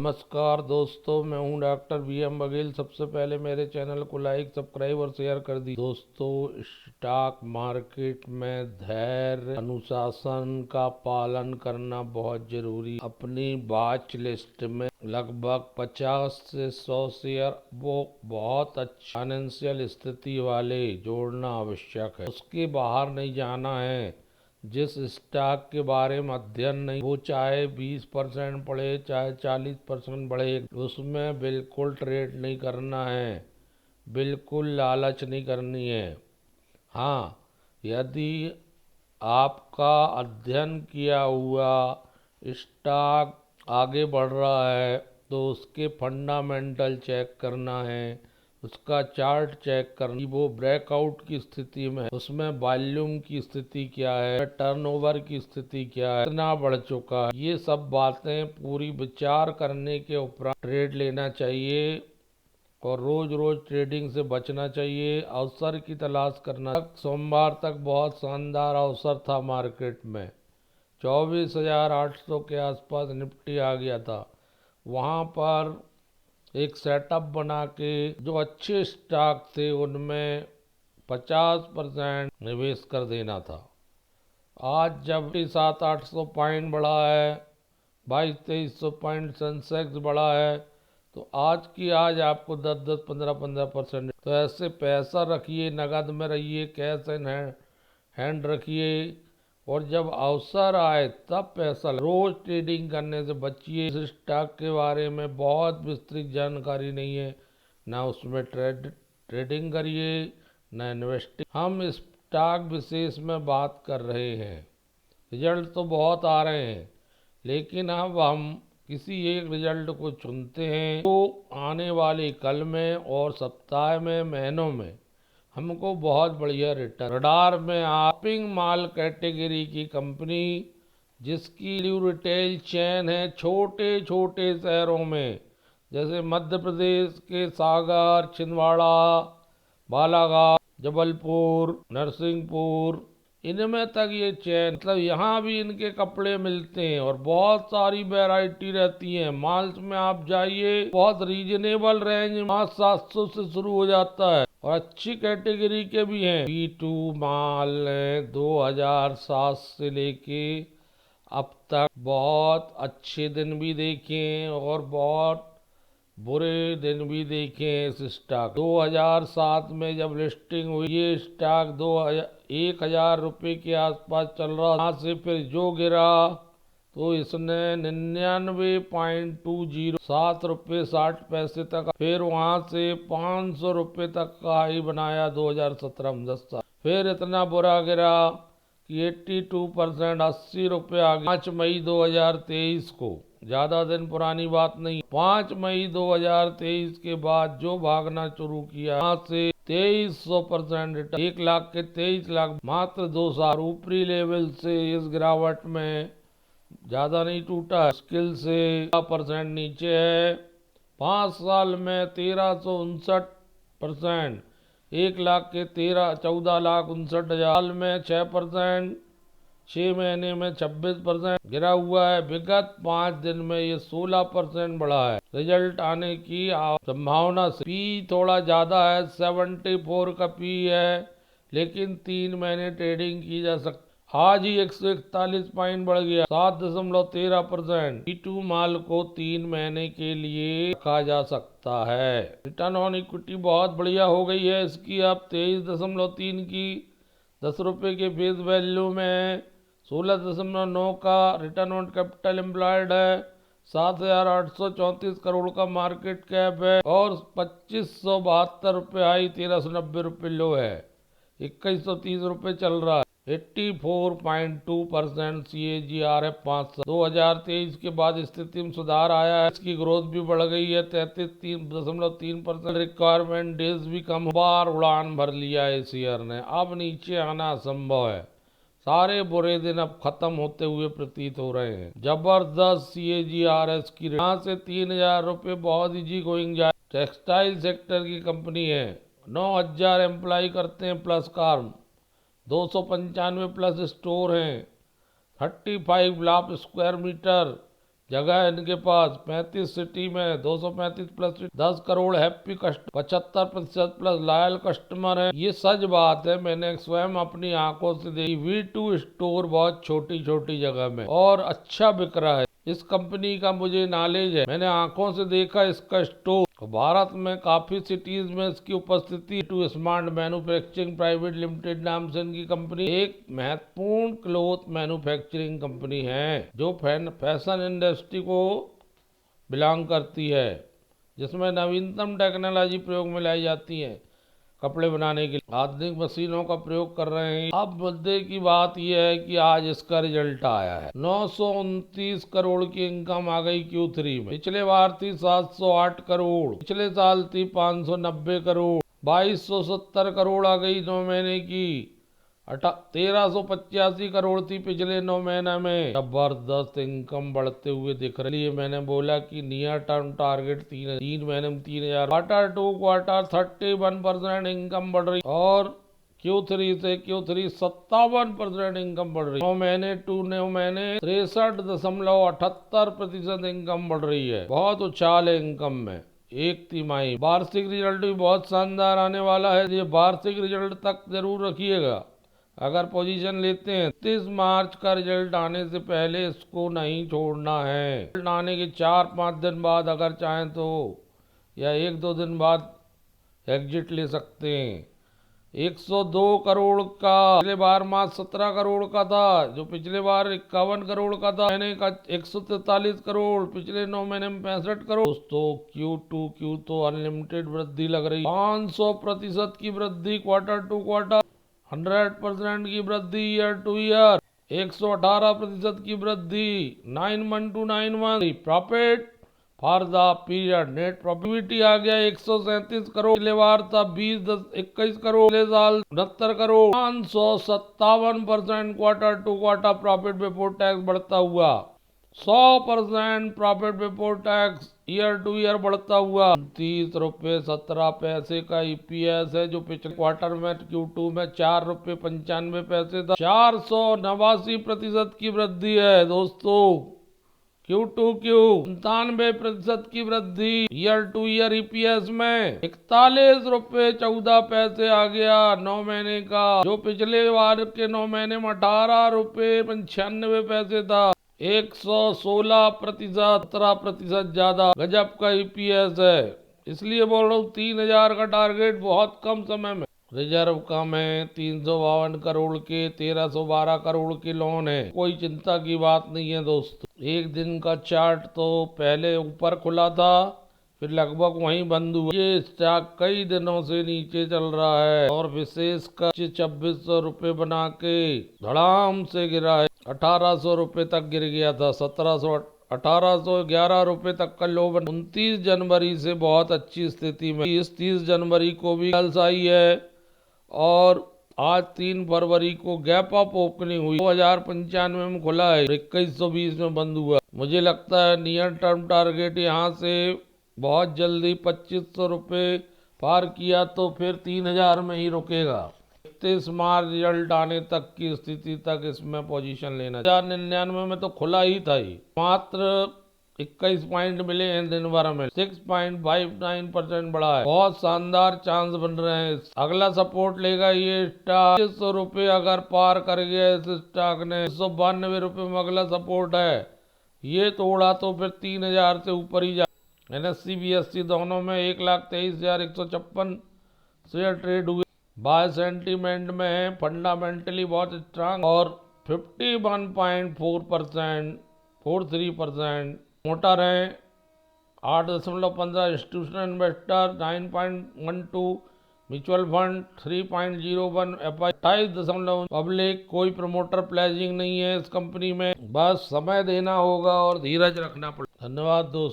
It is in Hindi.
नमस्कार दोस्तों, मैं हूं डॉक्टर VM बघेल। सबसे पहले मेरे चैनल को लाइक, सब्सक्राइब और शेयर कर दी। दोस्तों, स्टॉक मार्केट में धैर्य, अनुशासन का पालन करना बहुत जरूरी। अपनी वॉच लिस्ट में लगभग 50 से 100 शेयर वो बहुत अच्छी फाइनेंशियल स्थिति वाले जोड़ना आवश्यक है। उसके बाहर नहीं जाना है। जिस स्टॉक के बारे में अध्ययन नहीं, वो चाहे 20% बढ़े चाहे 40% बढ़े, उसमें बिल्कुल ट्रेड नहीं करना है, बिल्कुल लालच नहीं करनी है। हाँ, यदि आपका अध्ययन किया हुआ स्टॉक आगे बढ़ रहा है तो उसके फंडामेंटल चेक करना है, उसका चार्ट चेक करना, वो ब्रेकआउट की स्थिति में है, उसमें वॉल्यूम की स्थिति क्या है, टर्नओवर की स्थिति क्या है, कितना बढ़ चुका है, ये सब बातें पूरी विचार करने के उपरांत ट्रेड लेना चाहिए। और रोज रोज ट्रेडिंग से बचना चाहिए, अवसर की तलाश करना। सोमवार तक बहुत शानदार अवसर था मार्केट में। 24,800 के आसपास निफ्टी आ गया था। वहाँ पर एक सेटअप बना के जो अच्छे स्टॉक थे उनमें 50% निवेश कर देना था। आज जब 700-800 पॉइंट बढ़ा है, 2200-2300 पॉइंट सेंसेक्स बढ़ा है, तो आज आपको 10-10, 15-15%। तो ऐसे पैसा रखिए, नगद में रहिए, कैश इन हैंड रखिए, और जब अवसर आए तब पैसा। रोज ट्रेडिंग करने से बचिए। इस स्टॉक के बारे में बहुत विस्तृत जानकारी नहीं है, ना उसमें ट्रेडिंग करिए, ना इन्वेस्टिंग। हम स्टॉक विशेष में बात कर रहे हैं। रिजल्ट तो बहुत आ रहे हैं, लेकिन अब हम किसी एक रिजल्ट को चुनते हैं तो आने वाले कल में और सप्ताह में, महीनों में हमको बहुत बढ़िया रिटर्न। रडार में शॉपिंग मॉल कैटेगरी की कंपनी जिसकी रिटेल चेन है छोटे छोटे शहरों में, जैसे मध्य प्रदेश के सागर, छिंदवाड़ा, बालाघाट, जबलपुर, नरसिंहपुर, इनमें तक ये चेन, मतलब यहाँ भी इनके कपड़े मिलते हैं और बहुत सारी वैरायटी रहती है। मॉल्स में आप जाइए, बहुत रीजनेबल रेंज 500-700 से शुरू हो जाता है, और अच्छी कैटेगरी के भी हैं। V2 मॉल ने 2007 से लेके अब तक बहुत अच्छे दिन भी देखे और बहुत बुरे दिन भी देखे हैं। इस स्टॉक 2007 में जब लिस्टिंग हुई, ये स्टॉक 1,000 रुपये के आसपास चल रहा। वहाँ से फिर जो गिरा तो इसने 99.20 ₹7.60 तक, फिर वहाँ से 500 रुपये तक का हाई बनाया 2017 में। 10 साल फिर इतना बुरा गिरा कि 82%, 80 रुपये आ गया। 5 मई 2023 को, ज्यादा दिन पुरानी बात नहीं, 5 मई 2023 के बाद जो भागना शुरू किया, वहाँ से 2300% रिटर्न, 1 लाख के 23 लाख मात्र 2 साल। ऊपरी लेवल से इस गिरावट में ज्यादा नहीं टूटा, मुश्किल से 10% नीचे है। 5 साल में 1359%, 1 लाख के 14,59,000 साल में 6%, 6 महीने में 26% गिरा हुआ है। विगत 5 दिन में ये 16% बढ़ा है। रिजल्ट आने की संभावना से पी थोड़ा ज्यादा है, 74 का पी है, लेकिन 3 महीने ट्रेडिंग की जा सकती। आज ही 141 पॉइंट बढ़ गया, 7.13%। V2 माल को 3 महीने के लिए रखा जा सकता है। रिटर्न ऑन इक्विटी बहुत बढ़िया हो गई है इसकी, अब 23.3 की, 10 रुपये के फेस वैल्यू में 16.9 का रिटर्न ऑन कैपिटल एम्प्लॉयड है। 7,834 करोड़ का मार्केट कैप है और 2,572 रुपये हाई, 1,390 रुपये लो है, 2,130 रुपये चल रहा है। 84.2% CAGR है 5 साल। 2023 के बाद स्थिति में सुधार आया है, इसकी ग्रोथ भी बढ़ गई है 33.3%। रिक्वायरमेंट डेज भी कम, बार उड़ान भर लिया है इस ईयर ने, अब नीचे आना असंभव है। सारे बुरे दिन अब खत्म होते हुए प्रतीत हो रहे हैं। जबरदस्त CAGR है इसकी। यहाँ से 3,000 रुपये बहुत इजी गोइंग जाए। टेक्सटाइल सेक्टर की कंपनी है, 9,000 एम्प्लॉय करते हैं प्लस कार्म, 295 प्लस स्टोर हैं, 35 लाख स्क्वायर मीटर, जगह है इनके पास 35 सिटी में, 235 plus 10 crore happy customer, 75% plus loyal customer है। ये सच बात है, मैंने स्वयं अपनी आंखों से देखी। V2 स्टोर बहुत छोटी छोटी जगह में और अच्छा बिक रहा है। इस कंपनी का मुझे नॉलेज है, मैंने आंखों से देखा इसका स्टोर। भारत में काफी सिटीज में इसकी उपस्थिति। Two smart manufacturing private limited नाम से इनकी कंपनी एक महत्वपूर्ण क्लोथ मैन्युफैक्चरिंग कंपनी है जो फैशन इंडस्ट्री को बिलोंग करती है, जिसमें नवीनतम टेक्नोलॉजी प्रयोग में लाई जाती है। कपड़े बनाने के लिए आधुनिक मशीनों का प्रयोग कर रहे हैं। अब मुद्दे की बात यह है कि आज इसका रिजल्ट आया है। 929 करोड़ की इनकम आ गई Q3 में। पिछले बार थी 708 करोड़, पिछले साल थी 590 करोड़, 2270 करोड़ आ गई 9 महीने की। 1385 करोड़ थी पिछले 9 महीने में। जबरदस्त इनकम बढ़ते हुए दिख रही है। मैंने बोला कि नियर टर्म टारगेट 3 महीने में 3000। क्वार्टर 31% इनकम बढ़ रही और Q3 से Q3 57% इनकम बढ़ रही। 9 महीने टू 9 महीने 63.78% इनकम बढ़ रही है। बहुत उछाल है इनकम में एक तिमाही। वार्षिक रिजल्ट भी बहुत शानदार आने वाला है। ये वार्षिक रिजल्ट तक जरूर रखिएगा। अगर पोजीशन लेते हैं 30 मार्च का रिजल्ट आने से पहले इसको नहीं छोड़ना है। रिजल्ट आने के 4-5 दिन बाद अगर चाहें तो या 1-2 दिन बाद एग्जिट ले सकते हैं। 102 करोड़ का पिछले बार मार्च 17 करोड़ का था, जो पिछले बार 51 करोड़ का था। महीने का 143 करोड़, पिछले 9 महीने में 65 करोड़। दोस्तों Q2 तो अनलिमिटेड वृद्धि लग रही। 500% की वृद्धि क्वार्टर टू क्वार्टर, 100% की वृद्धि ईयर टू ईयर, 118% की वृद्धि 9 month to 9 month. Profit for the period net profit आ गया 137 करोड़, पिछले बार था 21 करोड़, पिछले साल 69 crore. 557% quarter to quarter profit before tax बढ़ता हुआ। 100% profit before tax year to year बढ़ता हुआ। 30 रुपये 17 पैसे का EPS है, जो पिछले क्वार्टर में Q2 में 4 रुपये 95 पैसे था। 489% की वृद्धि है दोस्तों। Q2 97% की वृद्धि ईयर टू ईयर EPS में। 41 रुपये 14 पैसे आ गया 9 महीने का, जो पिछले बार के 9 महीने में 18 रुपये 95 पैसे था। 116%, 17% ज्यादा गजब का EPS है। इसलिए बोल रहा हूँ 3000 का टारगेट बहुत कम समय में। रिजर्व कम है, 352 करोड़ के 1312 करोड़ के लोन है। कोई चिंता की बात नहीं है दोस्तों। एक दिन का चार्ट तो पहले ऊपर खुला था, फिर लगभग वहीं बंद हुआ। ये स्टॉक कई दिनों से नीचे चल रहा है और विशेषकर 2600 रुपये बना के धड़ाम से गिरा है। 1800 रुपये तक गिर गया था। 1811 रुपये तक का लो बना। 29 जनवरी से बहुत अच्छी स्थिति में। इस 30 जनवरी को भी कल आई है और आज 3 फरवरी को गैप अप ओपनिंग हुई। 2095 में खुला है, 2120 में बंद हुआ। मुझे लगता है नियर टर्म टारगेट यहाँ से बहुत जल्दी 2500 रुपये पार किया तो फिर 3000 में ही रुकेगा। 31 मार्च रिजल्ट आने तक की स्थिति तक इसमें पोजीशन लेना। 2099 में तो खुला ही था ही। मात्र 21 पॉइंट मिले हैं दिन भर में, 6.59% बढ़ा है। बहुत शानदार चांस बन रहे हैं। अगला सपोर्ट लेगा ये स्टॉक 100 रुपये अगर पार कर गया इस स्टॉक ने। 192 रुपये में अगला सपोर्ट है, ये तोड़ा तो फिर 3000 से ऊपर ही जा। NSE BSE दोनों में 1,23,156 शेयर ट्रेड हुए। बाय सेंटीमेंट में है, फंडामेंटली बहुत स्ट्रांग और 43% मोटर है। 8.15 institutional investor, 9.12 mutual fund, 3.01 FI, 28 public. कोई प्रमोटर प्लेजिंग नहीं है इस कंपनी में। बस समय देना होगा और धीरज रखना पड़ेगा। धन्यवाद दोस्तों।